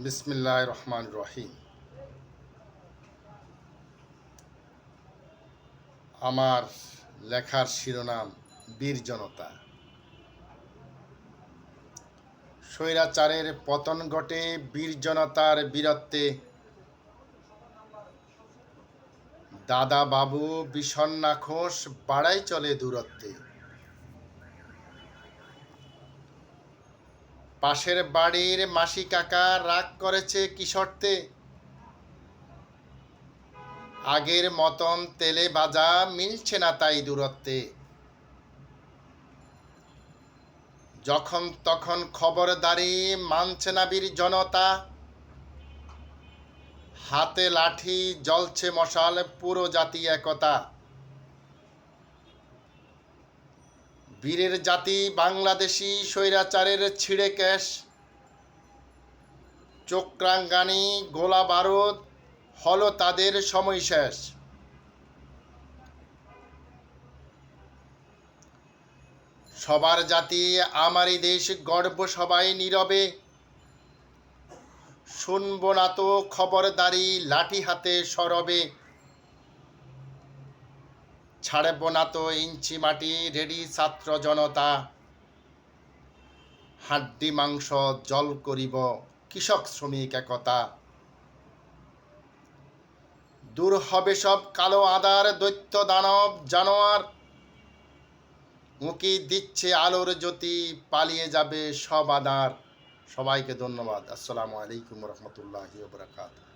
বিসমিল্লাহির রহমানির রহিম। আমার লেখার শিরোনাম বীর জনতা। স্বৈরাচারের পতন ঘটে বীর জনতার বীরত্বে। দাদা বাবু বিষণ্ণা ঘোষ বাড়াই চলে দূরত্বে। পাশের বাড়ির মাসি কাকা রাগ করেছে কি শর্তে? আগের মতন তেলে ভাজা মিলছে না তাই দূরত্বে। যখন তখন খবরদারি মানছে না বীর জনতা। হাতে লাঠি জ্বলছে মশাল পুরো জাতি একতা। বীরের জাতি বাংলাদেশি স্বৈরাচারের ছিঁড়ে কেশ। চোখরাঙ্গানি গোলা বারুদ হলো তাদের সময় শেষ। সবার জাতি আমারই দেশ গর্ব সবাই নীরবে। শুনবো না তো খবরদারি লাঠি হাতে সরবে। ছাড়ব না তো ইঞ্চি মাটি রেডি ছাত্র জনতা। হাড্ডি মাংস জল করিব কৃষক শ্রমিক একতা। দূর হবে সব কালো আধার দৈত্য দানব জানোয়ার। উঁকি দিচ্ছে আলোর জ্যোতি পালিয়ে যাবে সব আধার। সবাইকে ধন্যবাদ। আসসালামু আলাইকুম রহমতুল্লাহি ওয়া বারাকাতুহু।